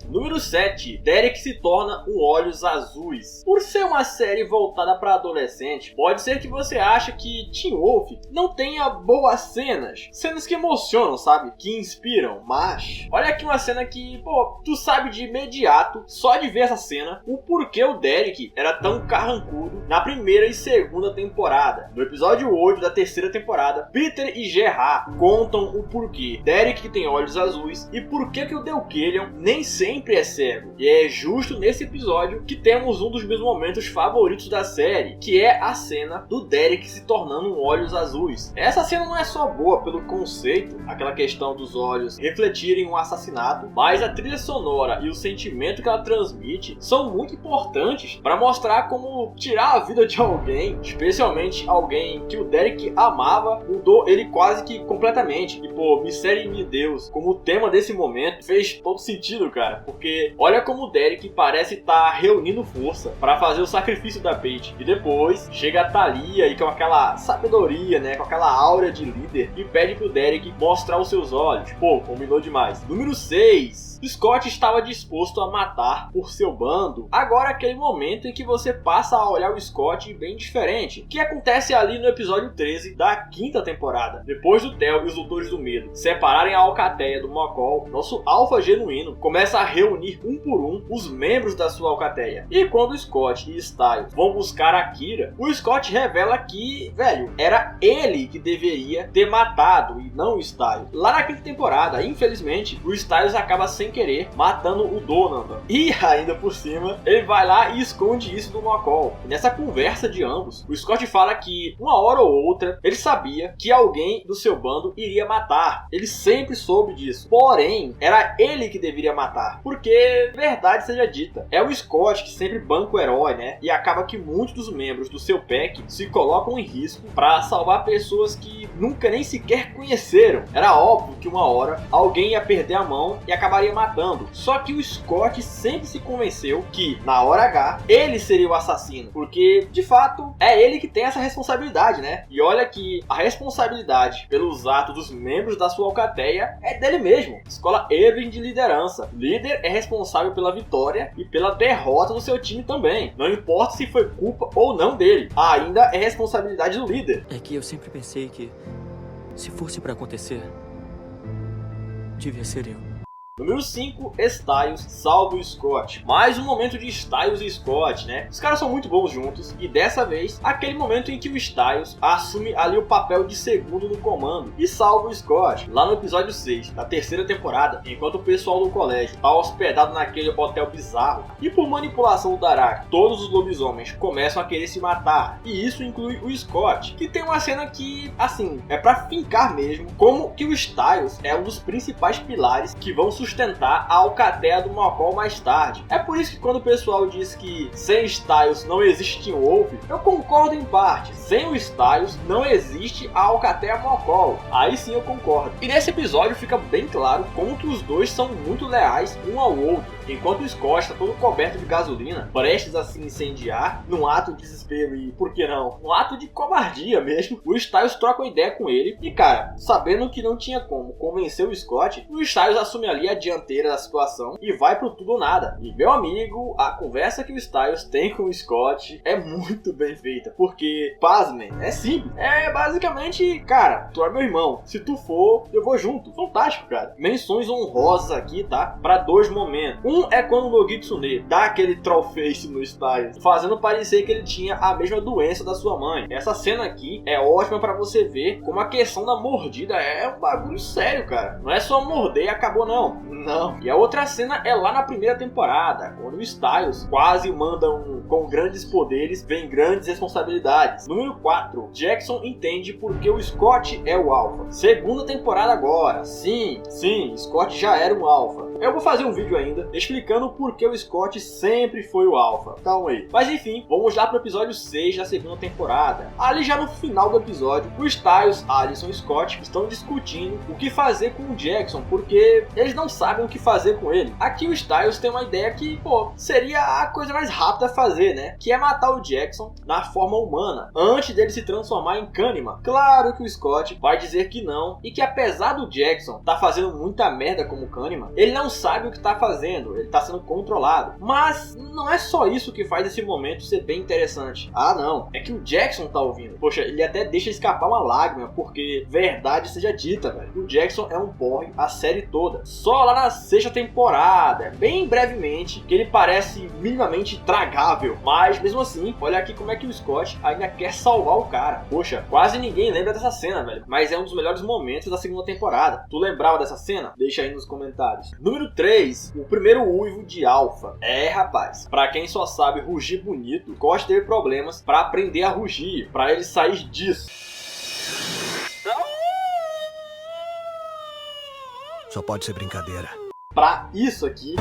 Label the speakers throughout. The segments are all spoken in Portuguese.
Speaker 1: Número 7. Derek se torna um Olhos Azuis. Por ser uma série voltada para adolescente, pode ser que você ache que Teen Wolf não tenha boas cenas que emocionam, sabe? Que inspiram, mas olha aqui uma cena que, tu sabe de imediato, só de ver essa cena, o porquê o Derek era tão carrancudo na primeira e segunda temporada. No episódio 8 da terceira temporada, Peter e Gerard contam o porquê Derek tem olhos azuis e por que o Deucalion nem sempre é cego. E é justo nesse episódio que temos um dos meus momentos favoritos da série, que é a cena do Derek se tornando um olhos azuis. Essa cena não é só boa pelo conceito, aquela questão dos olhos refletirem um assassinato, mas a trilha sonora e o sentimento que ela transmite são muito importantes para mostrar como tirar a vida de alguém, especialmente alguém que o Derek amava, mudou ele quase que completamente. E Misericórdia de Deus, como o tema desse momento fez todo sentido, cara, porque olha como o Derek parece estar reunindo força para fazer o sacrifício da Paige, e depois chega a Thalia e com aquela sabedoria, né, com aquela aura de líder, e pede pro Derek mostrar os seus olhos. Combinou demais. Número 6. Scott estava disposto a matar por seu bando. Agora é aquele momento em que você passa a olhar o Scott bem diferente, que acontece ali no episódio 13 da quinta temporada. Depois do Theo e os Doutores do Medo separarem a alcateia do Mokol, nosso alfa genuíno começa a reunir um por um os membros da sua alcateia. E quando Scott e Styles vão buscar a Kira, o Scott revela que, era ele que deveria ter matado e não o Styles. Lá na quinta temporada, infelizmente, o Styles acaba sem querer matando o Donovan. E ainda por cima, ele vai lá e esconde isso do Mokol. E nessa conversa de ambos, o Scott fala que uma hora ou outra ele sabia que alguém do seu bando iria matar. Ele sempre soube disso. Porém, era ele que deveria matar. Porque, verdade seja dita, é o Scott que sempre banca o herói, né? E acaba que muitos dos membros do seu pack se colocam em risco para salvar pessoas que nunca nem sequer conheceram. Era óbvio que uma hora alguém ia perder a mão e acabaria matando. Só que o Scott sempre se convenceu que, na hora H, ele seria o assassino. Porque, de fato, é ele que tem essa responsabilidade, né? E olha que a responsabilidade pelos atos dos membros da sua alcateia é dele mesmo. Escola Irving de liderança. O líder é responsável pela vitória e pela derrota do seu time também. Não importa se foi culpa ou não dele. Ainda é responsabilidade do líder.
Speaker 2: É que eu sempre pensei que, se fosse pra acontecer, devia ser eu.
Speaker 1: Número 5, Styles salva o Scott. Mais um momento de Styles e Scott, né? Os caras são muito bons juntos e dessa vez, aquele momento em que o Styles assume ali o papel de segundo no comando e salva o Scott. Lá no episódio 6 da terceira temporada, enquanto o pessoal do colégio tá hospedado naquele hotel bizarro e por manipulação do Darak, todos os lobisomens começam a querer se matar. E isso inclui o Scott, que tem uma cena que, assim, é pra fincar mesmo como que o Styles é um dos principais pilares que vão sustentar a alcateia do Mokol mais tarde. É por isso que quando o pessoal diz que sem Styles não existe Teen Wolf, eu concordo em parte. Sem o Styles não existe a alcateia Mokol. Aí sim eu concordo. E nesse episódio fica bem claro como que os dois são muito leais um ao outro. Enquanto o Scott está todo coberto de gasolina, prestes a se incendiar, num ato de desespero e, por que não, um ato de covardia mesmo, o Styles troca uma ideia com ele e, cara, sabendo que não tinha como convencer o Scott, o Styles assume ali a dianteira da situação e vai pro tudo ou nada. E, meu amigo, a conversa que o Styles tem com o Scott é muito bem feita, porque, pasmem, é simples. É basicamente, cara, tu é meu irmão, se tu for, eu vou junto. Fantástico, cara. Menções honrosas aqui, tá? Pra dois momentos. Um é quando o Nogitsune dá aquele troll face no Styles, fazendo parecer que ele tinha a mesma doença da sua mãe. Essa cena aqui é ótima pra você ver como a questão da mordida é um bagulho sério, cara. Não é só morder e acabou, não. Não. E a outra cena é lá na primeira temporada, quando o Styles quase manda com grandes poderes vem grandes responsabilidades. Número 4. Jackson entende porque o Scott é o alfa. Segunda temporada agora. Sim, Scott já era um alfa. Eu vou fazer um vídeo ainda explicando por que o Scott sempre foi o alfa. Calma aí. Mas enfim, vamos lá pro episódio 6 da segunda temporada. Ali já no final do episódio, o Styles, Allison e Scott estão discutindo o que fazer com o Jackson, porque eles não sabem o que fazer com ele. Aqui o Styles tem uma ideia que, seria a coisa mais rápida a fazer, né? Que é matar o Jackson na forma humana, antes dele se transformar em Kahneman. Claro que o Scott vai dizer que não, e que apesar do Jackson tá fazendo muita merda como Kahneman, ele não não sabe o que tá fazendo, ele tá sendo controlado. Mas não é só isso que faz esse momento ser bem interessante. Ah não, é que o Jackson tá ouvindo. Poxa, ele até deixa escapar uma lágrima, porque verdade seja dita, velho, o Jackson é um porre a série toda. Só lá na 6ª temporada, bem brevemente, que ele parece minimamente tragável. Mas mesmo assim, olha aqui como é que o Scott ainda quer salvar o cara. Poxa, quase ninguém lembra dessa cena, velho, mas é um dos melhores momentos da 2ª temporada. Tu lembrava dessa cena? Deixa aí nos comentários. Número 3, o primeiro uivo de Alpha. É, rapaz, pra quem só sabe rugir bonito, Scott teve problemas pra aprender a rugir, pra ele sair disso.
Speaker 3: Só pode ser brincadeira.
Speaker 1: Pra isso aqui.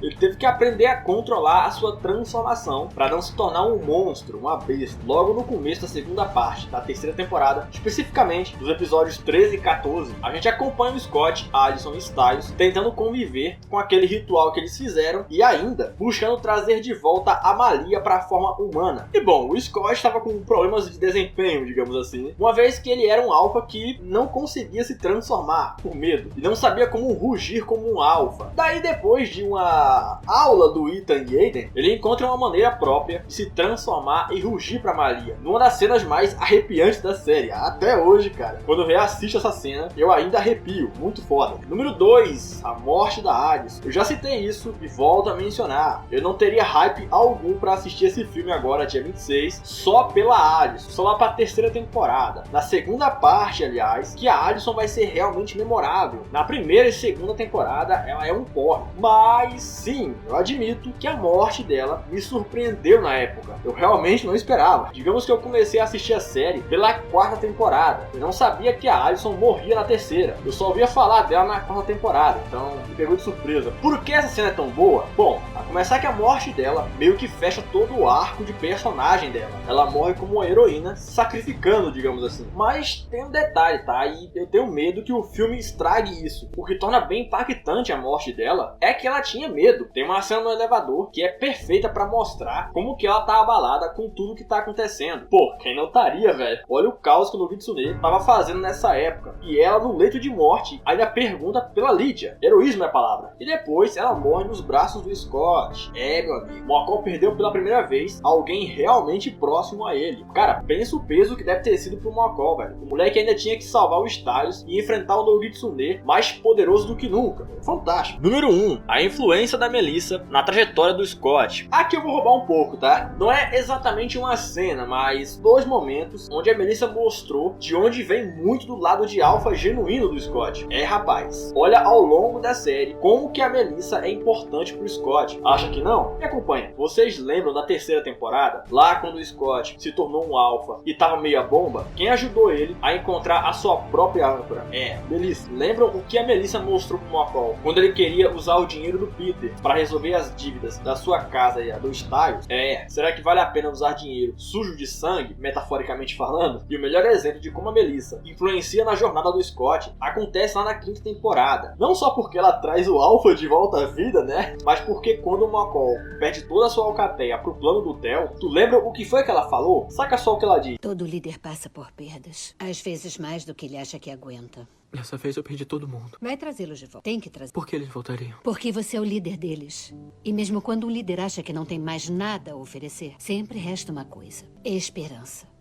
Speaker 1: Ele teve que aprender a controlar a sua transformação para não se tornar um monstro, uma besta, logo no começo da 2ª parte da 3ª temporada, especificamente dos episódios 13 e 14. A gente acompanha o Scott, Addison e Styles tentando conviver com aquele ritual que eles fizeram e ainda buscando trazer de volta a Malia para a forma humana. E bom, o Scott estava com problemas de desempenho, digamos assim, uma vez que ele era um alfa que não conseguia se transformar por medo e não sabia como rugir como um alfa. Daí, depois de uma aula do Ethan e Aiden, ele encontra uma maneira própria de se transformar e rugir pra Malia, numa das cenas mais arrepiantes da série, até hoje, cara. Quando eu reassisto essa cena, eu ainda arrepio, muito foda. Número 2, a morte da Addison. Eu já citei isso e volto a mencionar, eu não teria hype algum pra assistir esse filme agora, dia 26, só pela Addison, só lá pra 3ª temporada. Na 2ª parte, aliás, que a Addison vai ser realmente memorável. Na 1ª e 2ª temporada, ela é um porre, mas sim, eu admito que a morte dela me surpreendeu na época. Eu realmente não esperava. Digamos que eu comecei a assistir a série pela 4ª temporada. Eu não sabia que a Addison morria na 3ª. Eu só ouvia falar dela na 4ª temporada, então me pegou de surpresa. Por que essa cena é tão boa? Bom, a começar que a morte dela meio que fecha todo o arco de personagem dela. Ela morre como uma heroína, sacrificando, digamos assim. Mas tem um detalhe, tá? E eu tenho medo que o filme estrague isso. O que torna bem impactante a morte dela é que ela tinha medo. Tem uma cena no elevador que é perfeita pra mostrar como que ela tá abalada com tudo que tá acontecendo. Pô, quem não estaria, velho? Olha o caos que o Nobitsune tava fazendo nessa época. E ela, no leito de morte, ainda pergunta pela Lydia. Heroísmo é a palavra. E depois ela morre nos braços do Scott. É, meu amigo. Mokko perdeu pela primeira vez alguém realmente próximo a ele. Cara, pensa o peso que deve ter sido pro Mokko, velho. O moleque ainda tinha que salvar o Styles e enfrentar o Nobitsune mais poderoso do que nunca. Fantástico. Número 1. A influência da Melissa na trajetória do Scott. Aqui eu vou roubar um pouco, tá? Não é exatamente uma cena, mas 2 momentos onde a Melissa mostrou de onde vem muito do lado de alfa genuíno do Scott. É, rapaz, olha ao longo da série como que a Melissa é importante pro Scott. Acha que não? Me acompanha. Vocês lembram da 3ª temporada? Lá quando o Scott se tornou um alfa e tava meio a bomba? Quem ajudou ele a encontrar a sua própria âncora? É, Melissa. Lembram o que a Melissa mostrou pro Mokko quando ele queria usar o dinheiro do Peter para resolver as dívidas da sua casa e a do Styles? É, será que vale a pena usar dinheiro sujo de sangue, metaforicamente falando? E o melhor exemplo de como a Melissa influencia na jornada do Scott acontece lá na 5ª temporada. Não só porque ela traz o Alpha de volta à vida, né? Mas porque quando o Mokko perde toda a sua alcateia pro plano do Theo, tu lembra o que foi que ela falou? Saca só o que ela diz.
Speaker 4: Todo líder passa por perdas. Às vezes mais do que ele acha que aguenta.
Speaker 2: Dessa vez eu perdi todo mundo.
Speaker 4: Vai trazê-los de volta. Tem que trazer.
Speaker 2: Por que eles voltariam?
Speaker 4: Porque você é o líder deles. E mesmo quando um líder acha que não tem mais nada a oferecer, sempre resta uma coisa: esperança.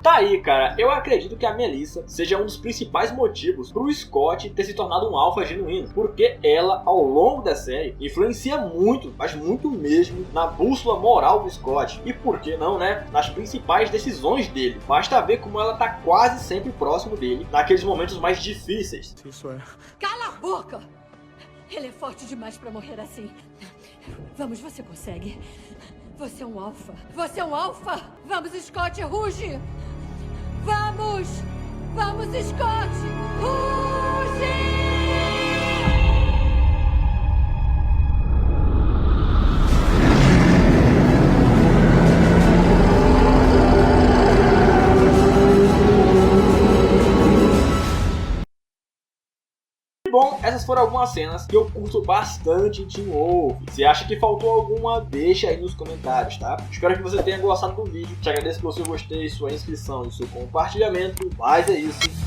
Speaker 1: Tá aí, cara, eu acredito que a Melissa seja um dos principais motivos pro Scott ter se tornado um alfa genuíno, porque ela, ao longo da série, influencia muito, mas muito mesmo, na bússola moral do Scott, e por que não, né, nas principais decisões dele. Basta ver como ela tá quase sempre próximo dele, naqueles momentos mais difíceis.
Speaker 3: Isso é...
Speaker 4: Cala a boca! Ele é forte demais pra morrer assim. Vamos, você consegue. Você é um alfa. Você é um alfa! Vamos, Scott, ruge! Vamos! Vamos, Scott! Ruge!
Speaker 1: Bom, essas foram algumas cenas que eu curto bastante em Teen Wolf. Se acha que faltou alguma, deixa aí nos comentários, tá? Espero que você tenha gostado do vídeo. Te agradeço pelo seu gostei, sua inscrição e seu compartilhamento. Mas é isso.